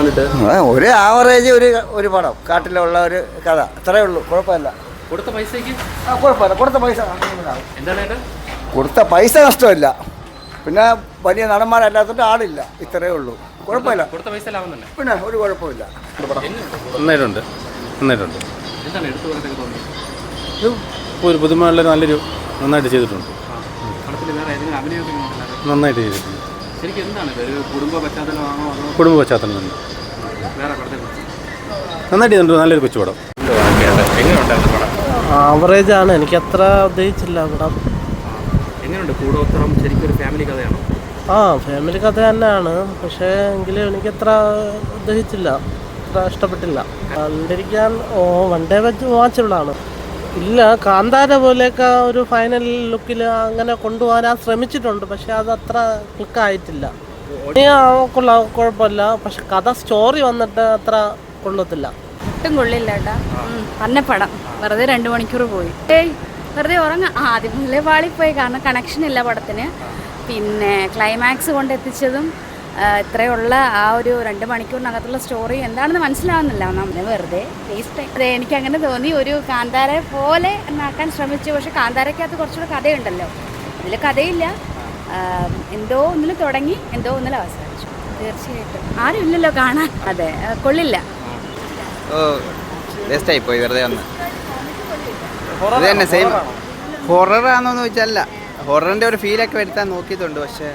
കണ്ടിട്ട്? ഒരു ആവറേജ് ഒരു പടം, കാട്ടിലുള്ള ഒരു കഥ, അത്രേ ഉള്ളൂ. കുഴപ്പമില്ല. കൊടുത്ത പൈസക്ക് കുഴപ്പമില്ല. കൊടുത്ത പൈസ നഷ്ടമില്ല. പിന്നെ വലിയ നടന്മാരല്ലാത്തോണ്ട് ആളില്ല, ഇത്രയേ ഉള്ളൂ. കുഴപ്പമില്ല. കൊടുത്ത പൈസ ലാഭം തന്നെ. പിന്നെ ഒരു കുഴപ്പമില്ല. നന്നായിട്ടുണ്ട്. എന്താണ് എടുത്തു പറയാനൊക്കെ തോന്നുന്നത്? ഒരു പുതുമയുള്ള നന്നായിട്ട് ചെയ്തിട്ടുണ്ട്. പടത്തിൽ വേറെ ഏതെങ്കിലും അഭിനയമൊക്കെ നന്നായിട്ട് ചെയ്തിട്ടുണ്ട്. ശരിക്കും എന്താണ് ഇത്? ഒരു കുടുംബ പശ്ചാത്തലമാണോ അതോ കുടുംബ പശ്ചാത്തലം തന്നെ വേറെ പടത്തെ കുറിച്ച്? നന്നായിട്ട് ചെയ്തിട്ടുണ്ട്. നല്ലൊരു കൊച്ചുപടം. എങ്ങനെയുണ്ടായിരുന്നു പടം? ആവറേജ് ആണ്, എനിക്ക് അത്ര ഉദ്ദേശിച്ചില്ല പടം. എങ്ങനെയുണ്ട്? കൂടോത്രം ശരിക്കും ഒരു ഫാമിലി കഥയാണോ? ഫാമിലി കഥ തന്നെയാണ്, പക്ഷേ എങ്കിലും എനിക്കത്ര ഉദ്ദേശിച്ചില്ല, അത്ര ഇഷ്ടപ്പെട്ടില്ല. കണ്ടിരിക്കാൻ വൺ ഡേ വാച്ചബിളാണ്. ഇല്ല, കാന്താര പോലെയൊക്കെ ഒരു ഫൈനൽ ലുക്കിൽ അങ്ങനെ കൊണ്ടുപോകാൻ ശ്രമിച്ചിട്ടുണ്ട്, പക്ഷെ അത് അത്ര ക്ലിക്കായിട്ടില്ല. കുഴപ്പമില്ല, പക്ഷെ കഥ സ്റ്റോറി വന്നിട്ട് അത്ര കൊള്ളത്തില്ല. ഒട്ടും കൊള്ളില്ല കേട്ടാ. പറഞ്ഞ പടം വെറുതെ 2 മണിക്കൂർ പോയി. വെറുതെ ഉറങ്ങാം. ആദ്യം മുതലേ പാളിപ്പോയി, കാരണം കണക്ഷൻ ഇല്ല പടത്തിന്. പിന്നെ ക്ലൈമാക്സ് കൊണ്ടെത്തിച്ചതും ഇത്രയുള്ള ആ ഒരു 2 മണിക്കൂറിനകത്തുള്ള സ്റ്റോറി എന്താണെന്ന് മനസ്സിലാവുന്നില്ല. നമ്മൾ വെറുതെ വേസ്റ്റ്. അതെ, എനിക്കങ്ങനെ തോന്നി. ഒരു കാന്താരെ പോലെ എന്നാക്കാൻ ശ്രമിച്ചു, പക്ഷെ കാന്താരയ്ക്കകത്ത് കുറച്ചുകൂടെ കഥയുണ്ടല്ലോ, ഇതിൽ കഥയില്ല. എന്തോ ഒന്നിൽ തുടങ്ങി എന്തോ ഒന്നിൽ അവസാനിച്ചു. തീർച്ചയായിട്ടും ആരും ഇല്ലല്ലോ കാണാൻ. അതെ, കൊള്ളില്ല. വേസ്റ്റായി പോയി, വെറുതെ വന്ന്. ഇത് തന്നെ സെയിം. ഹൊററാണോന്ന് ചോദിച്ചാൽ അല്ല, ഹൊററിൻ്റെ ഒരു ഫീലൊക്കെ വരുത്താൻ നോക്കിയിട്ടുണ്ട്, പക്ഷേ